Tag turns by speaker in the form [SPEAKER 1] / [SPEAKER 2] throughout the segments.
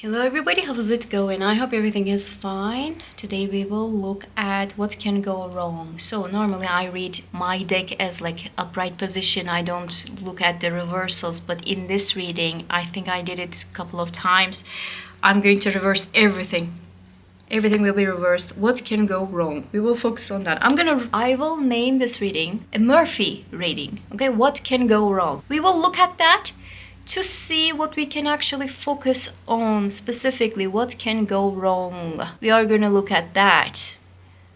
[SPEAKER 1] Hello everybody, how's it going? I hope everything is fine. Today we will look at what can go wrong. So normally I read my deck as like upright position. I don't look at the reversals, but in this reading, I think I did it a couple of times. I'm going to reverse everything. Everything will be reversed. What can go wrong? We will focus on that. I will name this reading a Murphy reading. Okay, what can go wrong? We will look at that to see what we can actually focus on specifically. What can go wrong? We are going to look at that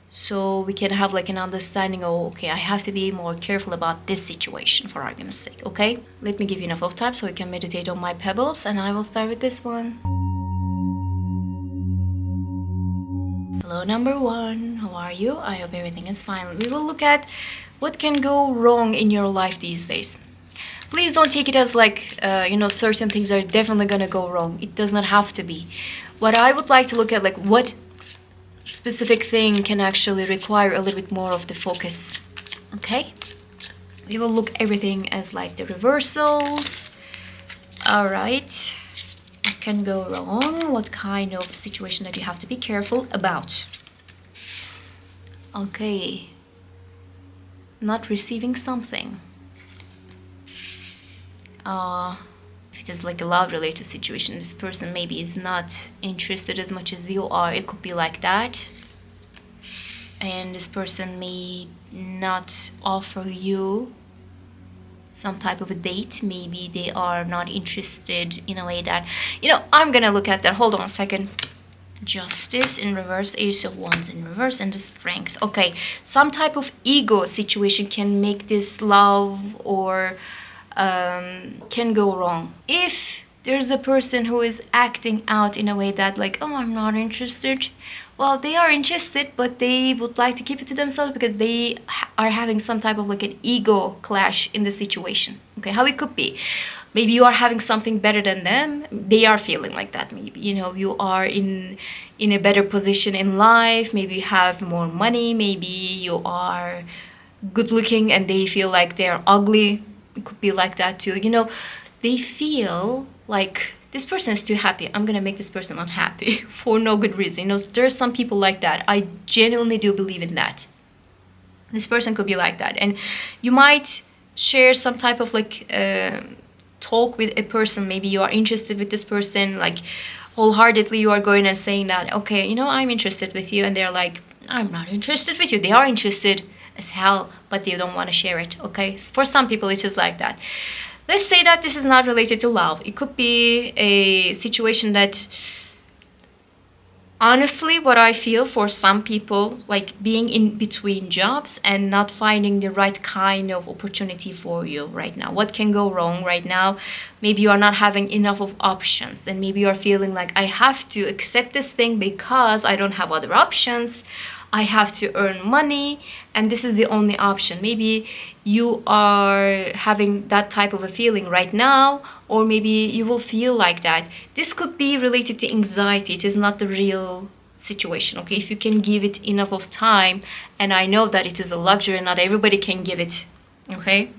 [SPEAKER 1] so we can have like an understanding of, okay, I have to be more careful about this situation for argument's sake. Okay, let me give you enough of time so we can meditate on my pebbles, and I will start with this one. Hello number one, how are you? I hope everything is fine. We will look at what can go wrong in your life these days. Please don't take it as like, certain things are definitely gonna go wrong. It does not have to be. What I would like to look at, like what specific thing can actually require a little bit more of the focus, okay? We will look everything as like the reversals. All right, what can go wrong? What kind of situation that you have to be careful about? Okay, not receiving something. If it is like a love related situation, this person maybe is not interested as much as you are. It could be like that. And this person may not offer you some type of a date. Maybe they are not interested in a way that, I'm gonna look at that. Hold on a second. Justice in reverse, Ace of Wands in reverse, and the Strength. Okay, some type of ego situation can make this love or can go wrong. If there's a person who is acting out in a way that like, oh, I'm not interested, well, they are interested, but they would like to keep it to themselves because they are having some type of like an ego clash in the situation. Okay, how it could be, maybe you are having something better than them. They are feeling like that. Maybe you are in a better position in life. Maybe you have more money. Maybe you are good looking and they feel like they're ugly. It could be like that too. They feel like this person is too happy. I'm gonna make this person unhappy for no good reason. There's some people like that. I genuinely do believe in that. This person could be like that, and you might share some type of like talk with a person. Maybe you are interested with this person, like wholeheartedly. You are going and saying that, okay, I'm interested with you, and they're like, I'm not interested with you. They are interested as hell, but they don't want to share it. Okay, for some people it is like that. Let's say that this is not related to love. It could be a situation that, honestly, what I feel for some people, like being in between jobs and not finding the right kind of opportunity for you right now. What can go wrong right now? Maybe you are not having enough of options, and maybe you are feeling like, I have to accept this thing because I don't have other options. I have to earn money, and this is the only option. Maybe you are having that type of a feeling right now, or maybe you will feel like that. This could be related to anxiety. It is not the real situation, okay? If you can give it enough of time, and I know that it is a luxury, not everybody can give it, okay?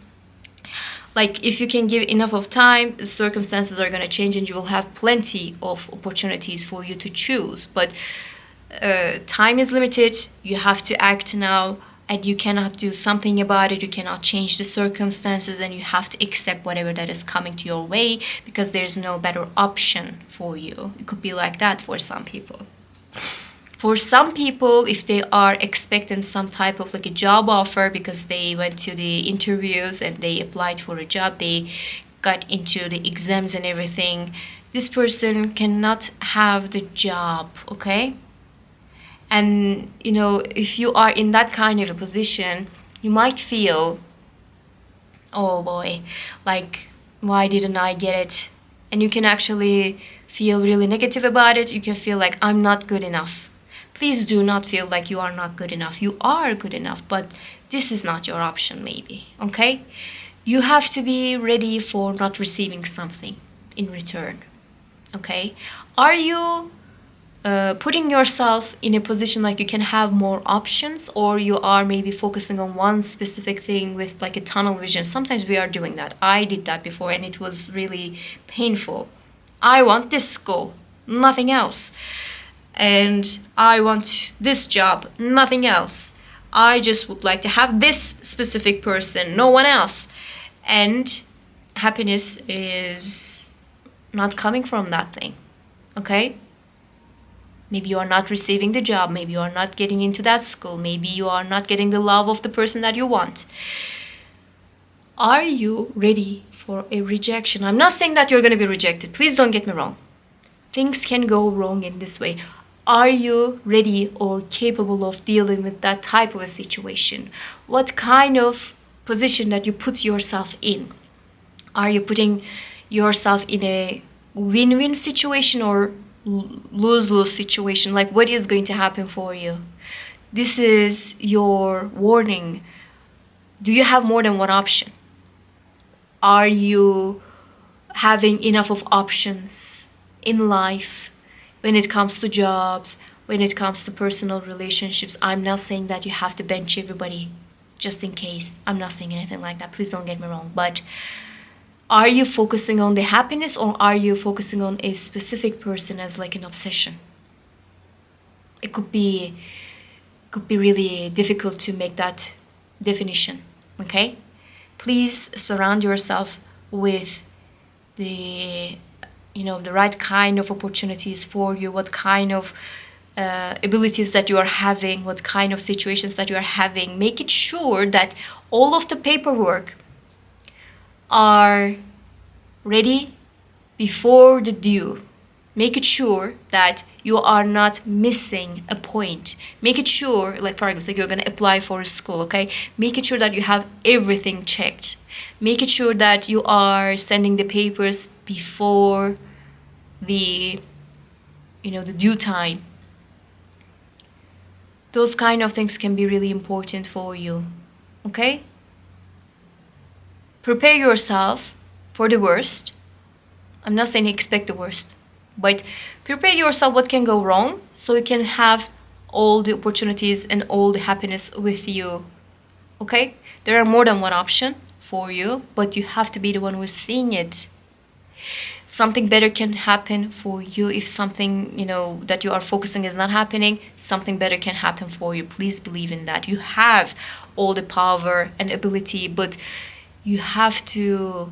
[SPEAKER 1] Like, if you can give enough of time, the circumstances are going to change and you will have plenty of opportunities for you to choose. But time is limited. You have to act now, and you cannot do something about it. You cannot change the circumstances, and you have to accept whatever that is coming to your way because there's no better option for you. It could be like that for some people. For some people, if they are expecting some type of like a job offer because they went to the interviews and they applied for a job, they got into the exams and everything, this person cannot have the job, okay? And, if you are in that kind of a position, you might feel, oh boy, like, why didn't I get it? And you can actually feel really negative about it. You can feel like, I'm not good enough. Please do not feel like you are not good enough. You are good enough, but this is not your option maybe, okay? You have to be ready for not receiving something in return, okay? Are you putting yourself in a position like you can have more options, or you are maybe focusing on one specific thing with like a tunnel vision? Sometimes we are doing that. I did that before and it was really painful. I want this goal. nothing else. And I want this job, nothing else. I just would like to have this specific person, no one else. And happiness is not coming from that thing, okay? Maybe you are not receiving the job, maybe you are not getting into that school, maybe you are not getting the love of the person that you want. Are you ready for a rejection? I'm not saying that you're going to be rejected. Please don't get me wrong. Things can go wrong in this way. Are you ready or capable of dealing with that type of a situation? What kind of position that you put yourself in? Are you putting yourself in a win-win situation or lose-lose situation? Like, what is going to happen for you? This is your warning. Do you have more than one option? Are you having enough of options in life when it comes to jobs, when it comes to personal relationships? I'm not saying that you have to bench everybody just in case. I'm not saying anything like that. Please don't get me wrong. But are you focusing on the happiness, or are you focusing on a specific person as like an obsession? It could be really difficult to make that definition, okay? Please surround yourself with the right kind of opportunities for you, what kind of abilities that you are having, what kind of situations that you are having. Make it sure that all of the paperwork are ready before the due. Make it sure that you are not missing a point. Make it sure, like for example, you're going to apply for a school, okay? Make it sure that you have everything checked. Make it sure that you are sending the papers before the due time. Those kind of things can be really important for you, okay? Prepare yourself for the worst. I'm not saying expect the worst, but prepare yourself what can go wrong so you can have all the opportunities and all the happiness with you, okay? There are more than one option for you, but you have to be the one who is seeing it. Something better can happen for you. If something that you are focusing is not happening, something better can happen for you. Please believe in that. You have all the power and ability, but you have to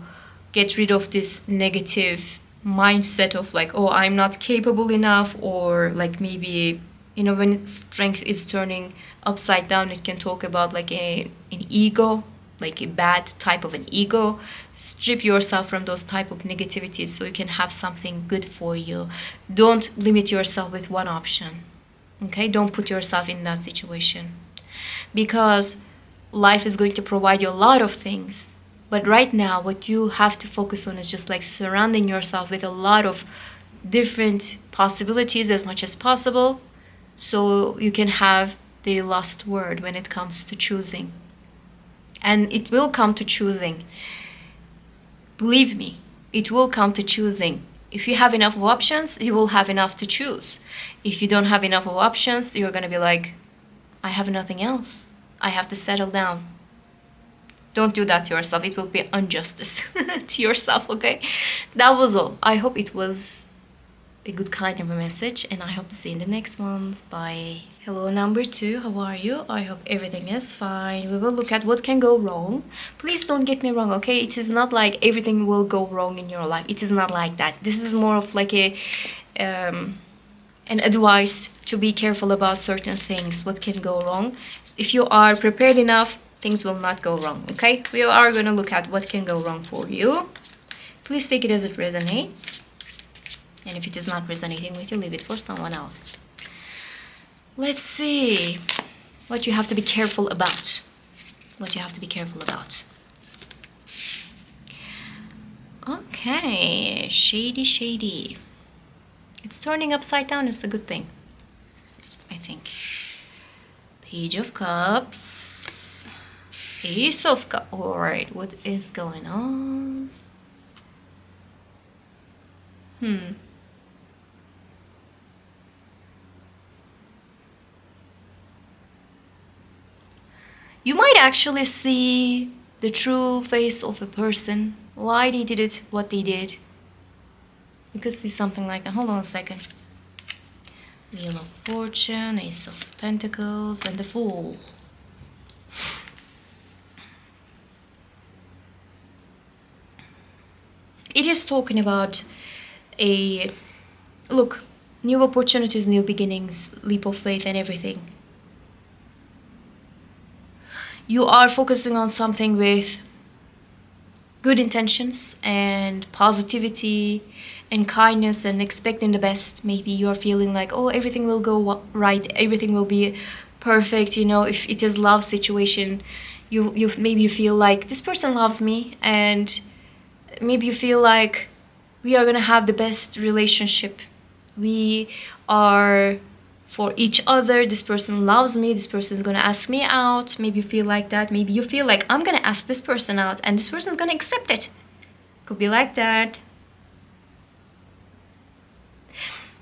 [SPEAKER 1] get rid of this negative mindset of like, oh, I'm not capable enough, or like maybe when strength is turning upside down, it can talk about like an ego, like a bad type of an ego. Strip yourself from those type of negativities so you can have something good for you. Don't limit yourself with one option, okay? Don't put yourself in that situation, because life is going to provide you a lot of things. But right now, what you have to focus on is just like surrounding yourself with a lot of different possibilities as much as possible, so you can have the last word when it comes to choosing. And it will come to choosing. Believe me, it will come to choosing. If you have enough of options, you will have enough to choose. If you don't have enough of options, you're going to be like, I have nothing else. I have to settle down. Don't do that to yourself. It will be injustice to yourself, okay? That was all. I hope it was a good kind of a message, and I hope to see you in the next ones. Bye. Hello, number 2. How are you? I hope everything is fine. We will look at what can go wrong. Please don't get me wrong, okay? It is not like everything will go wrong in your life. It is not like that. This is more of like an advice to be careful about certain things, what can go wrong. If you are prepared enough, things will not go wrong, okay? We are going to look at what can go wrong for you. Please take it as it resonates. And if it is not resonating with you, leave it for someone else. Let's see what you have to be careful about. What you have to be careful about. Okay, shady, shady. It's turning upside down is a good thing, I think. Page of Cups. Ace of Cups. Alright, what is going on? You might actually see the true face of a person, why they did it, what they did. You could see something like that. Hold on a second. Wheel of Fortune, Ace of Pentacles, and the Fool. It is talking about a look, new opportunities, new beginnings, leap of faith, and everything. You are focusing on something with good intentions and positivity and kindness and expecting the best. Maybe you are feeling like, oh, everything will go right, everything will be perfect. You know, if it is love situation, you maybe you feel like this person loves me, and maybe you feel like we are gonna have the best relationship. We are for each other. This person loves me. This person is gonna ask me out. Maybe you feel like that. Maybe you feel like I'm gonna ask this person out, and this person is gonna accept it. Could be like that.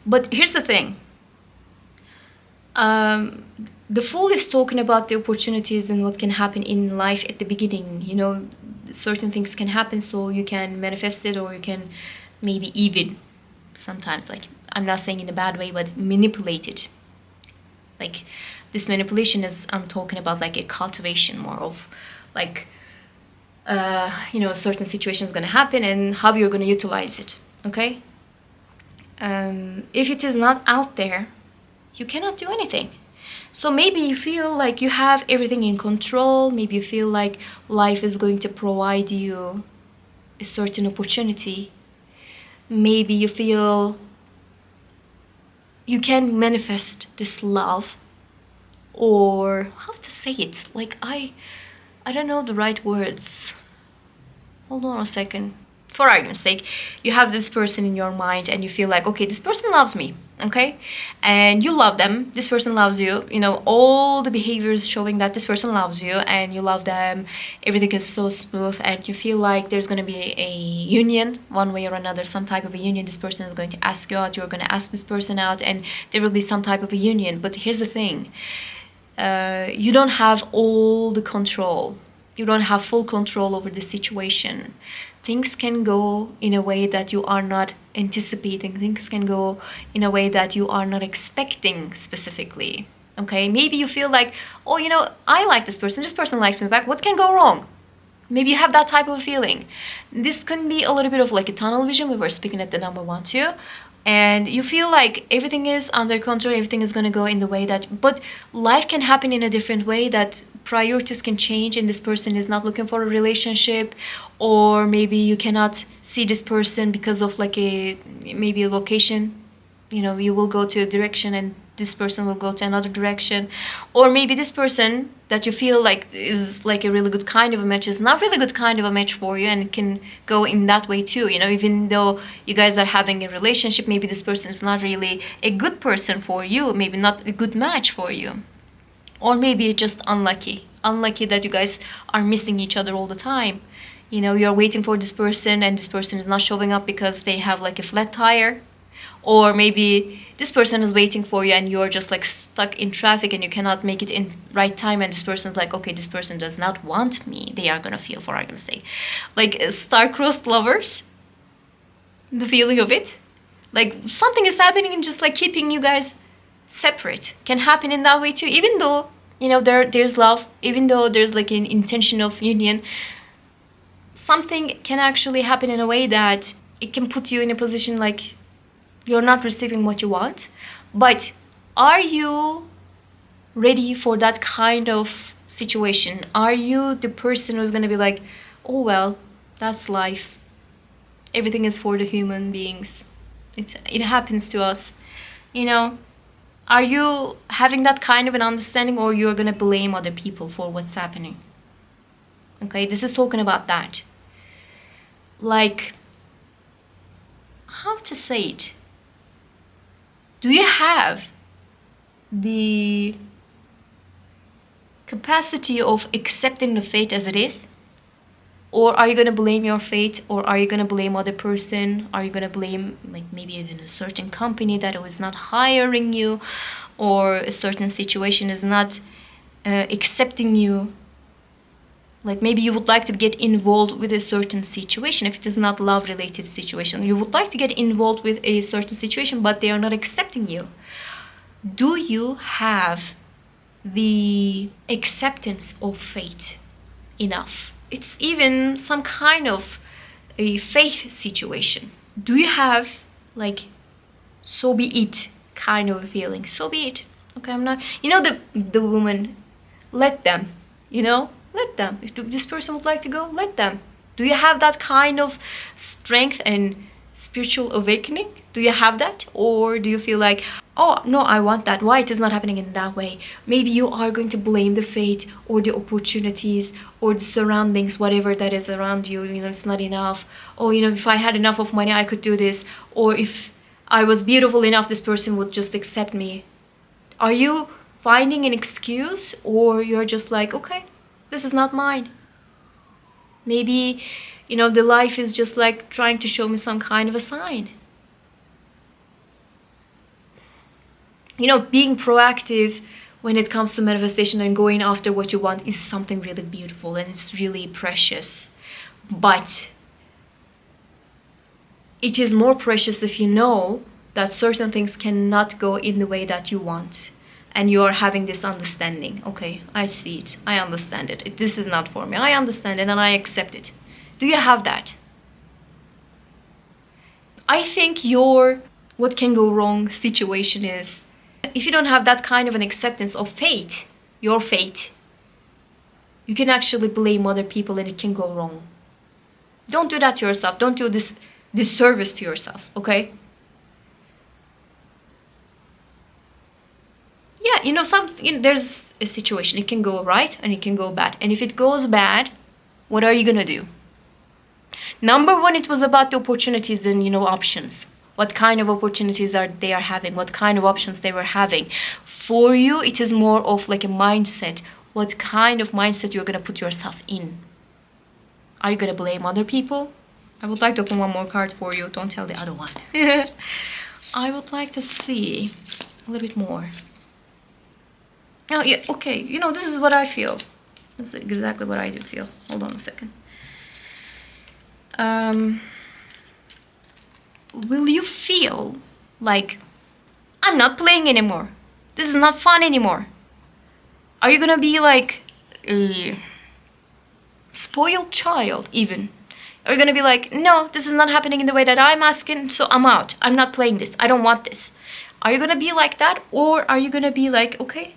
[SPEAKER 1] But here's the thing. The Fool is talking about the opportunities and what can happen in life at the beginning. You know, certain things can happen, so you can manifest it, or you can maybe even sometimes, like, I'm not saying in a bad way, but manipulate it. Like, this manipulation is, I'm talking about like a cultivation, more of like, you know, a certain situation is going to happen and how you're going to utilize it. Okay. If it is not out there, you cannot do anything. So maybe you feel like you have everything in control. Maybe you feel like life is going to provide you a certain opportunity. Maybe you feel you can manifest this love, or how to say it? Like, I don't know the right words. Hold on a second. For argument's sake, you have this person in your mind and you feel like, okay, this person loves me, okay? And you love them, this person loves you, you know, all the behaviors showing that this person loves you and you love them, everything is so smooth, and you feel like there's going to be a union, one way or another, some type of a union. This person is going to ask you out, you're going to ask this person out, and there will be some type of a union. But here's the thing, you don't have all the control. You don't have full control over the situation. Things can go in a way that you are not anticipating. Things can go in a way that you are not expecting specifically. Okay, maybe you feel like, oh, you know, I like this person likes me back. What can go wrong? Maybe you have that type of feeling. This can be a little bit of like a tunnel vision. We were speaking at the number 1 too. And you feel like everything is under control, everything is going to go in the way that, but life can happen in a different way, that priorities can change and this person is not looking for a relationship, or maybe you cannot see this person because of like maybe a location. You know, you will go to a direction and this person will go to another direction, or maybe this person that you feel like is like a really good kind of a match is not really good kind of a match for you, and it can go in that way too. You know, even though you guys are having a relationship, maybe this person is not really a good person for you, maybe not a good match for you, or maybe just unlucky that you guys are missing each other all the time. You know, you're waiting for this person and this person is not showing up because they have like a flat tire, or maybe this person is waiting for you and you're just like stuck in traffic and you cannot make it in right time, and this person's like, okay, this person does not want me. They are gonna feel, for argument's sake, like star-crossed lovers, the feeling of it, like something is happening and just like keeping you guys separate, can happen in that way too. Even though, you know, there's love, even though there's like an intention of union, something can actually happen in a way that it can put you in a position like you're not receiving what you want. But are you ready for that kind of situation? Are you the person who's going to be like, oh, well, that's life. Everything is for the human beings. It happens to us. You know, are you having that kind of an understanding, or you're going to blame other people for what's happening? Okay, this is talking about that. Like, how to say it? Do you have the capacity of accepting the fate as it is? Or are you going to blame your fate? Or are you going to blame other person? Are you going to blame, like, maybe in a certain company that was not hiring you, or a certain situation is not accepting you? Like maybe you would like to get involved with a certain situation. If it is not love related situation, you would like to get involved with a certain situation, but they are not accepting you. Do you have the acceptance of fate enough? It's even some kind of a faith situation. Do you have like, so be it kind of a feeling? So be it. Okay, I'm not, the woman, let them, let them. If this person would like to go, let them. Do you have that kind of strength and spiritual awakening? Do you have that? Or do you feel like, oh no, I want that, why it is not happening in that way? Maybe you are going to blame the fate or the opportunities or the surroundings, whatever that is around you. It's not enough. Or if I had enough of money, I could do this. Or if I was beautiful enough, this person would just accept me. Are you finding an excuse, or you're just like, okay, this is not mine? Maybe the life is just like trying to show me some kind of a sign. Being proactive when it comes to manifestation and going after what you want is something really beautiful, and it's really precious. But it is more precious if you know that certain things cannot go in the way that you want, and you are having this understanding. Okay, I see it, I understand it, this is not for me, I understand it and I accept it. Do you have that? I think your what can go wrong situation is, if you don't have that kind of an acceptance of fate, your fate, you can actually blame other people and it can go wrong. Don't do that to yourself. Don't do this disservice to yourself, okay? Yeah, there's a situation. It can go right and it can go bad. And if it goes bad, what are you gonna do? Number one, it was about the opportunities and options. What kind of opportunities they are having? What kind of options they were having? For you, it is more of like a mindset. What kind of mindset you're gonna put yourself in? Are you gonna blame other people? I would like to open one more card for you. Don't tell the other one. I would like to see a little bit more. Oh yeah, okay. This is what I feel. This is exactly what I do feel. Hold on a second. Will you feel like, I'm not playing anymore, this is not fun anymore? Are you gonna be like a spoiled child even? Are you gonna be like, no, this is not happening in the way that I'm asking, so I'm out, I'm not playing this, I don't want this? Are you gonna be like that? Or are you gonna be like, okay,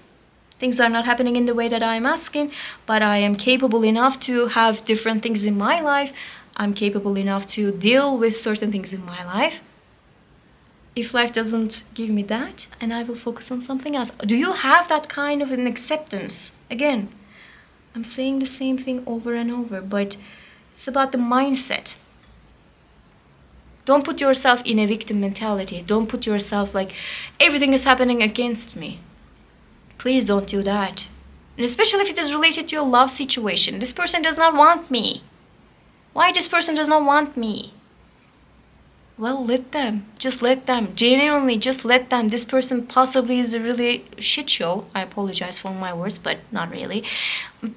[SPEAKER 1] things are not happening in the way that I'm asking, but I am capable enough to have different things in my life. I'm capable enough to deal with certain things in my life. If life doesn't give me that, and I will focus on something else. Do you have that kind of an acceptance? Again, I'm saying the same thing over and over, but it's about the mindset. Don't put yourself in a victim mentality. Don't put yourself like, everything is happening against me. Please don't do that. And especially if it is related to your love situation. This person does not want me. Why this person does not want me? Well, let them. Just let them. Genuinely, just let them. This person possibly is a really shit show. I apologize for my words, but not really.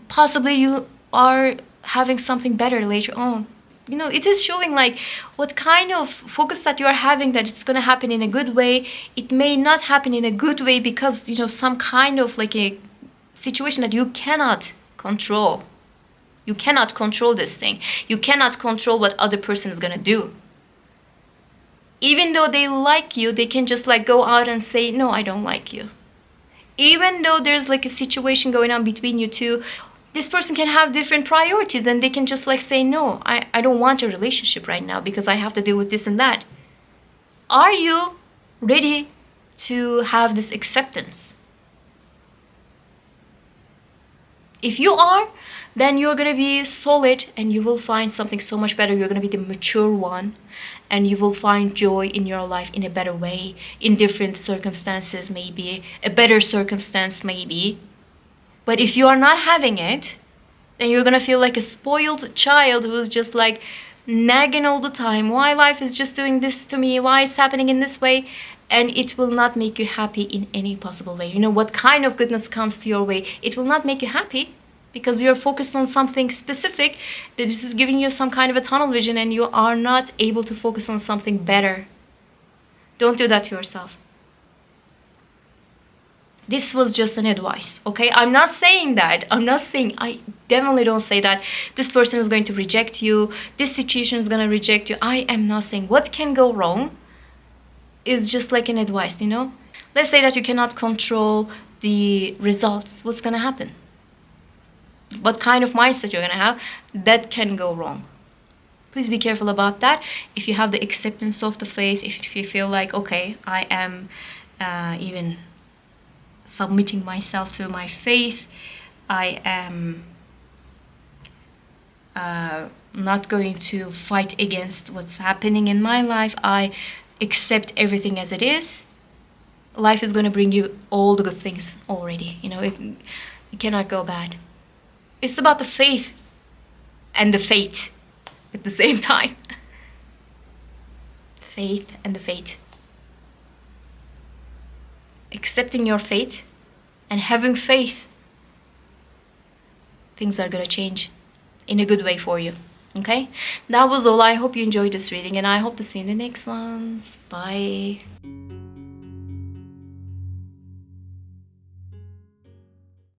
[SPEAKER 1] Possibly you are having something better later on. It is showing like what kind of focus that you are having, that it's going to happen in a good way. It may not happen in a good way because, some kind of like a situation that you cannot control. You cannot control this thing. You cannot control what other person is gonna do. Even though they like you, they can just like go out and say, no, I don't like you. Even though there's like a situation going on between you two, this person can have different priorities and they can just like say, no, I don't want a relationship right now because I have to deal with this and that. Are you ready to have this acceptance? If you are, then you're going to be solid and you will find something so much better. You're going to be the mature one and you will find joy in your life in a better way, in different circumstances maybe, a better circumstance maybe. But if you are not having it, then you're going to feel like a spoiled child who's just like nagging all the time. Why life is just doing this to me? Why it's happening in this way? And it will not make you happy in any possible way. What kind of goodness comes to your way, it will not make you happy. because you're focused on something specific, that this is giving you some kind of a tunnel vision and you are not able to focus on something better. Don't do that to yourself. This was just an advice, okay? I'm not saying that. I definitely don't say that this person is going to reject you, this situation is going to reject you. I am not saying. What can go wrong is just like an advice, you know? Let's say that you cannot control the results. What's going to happen? What kind of mindset you're going to have, that can go wrong. Please be careful about that. If you have the acceptance of the faith, if you feel like, okay, I am even submitting myself to my faith, I am not going to fight against what's happening in my life, I accept everything as it is, life is going to bring you all the good things already. You know, it cannot go bad. It's about the faith and the fate at the same time. Faith and the fate. Accepting your fate and having faith, things are gonna change in a good way for you. Okay? That was all. I hope you enjoyed this reading and I hope to see you in the next ones. Bye.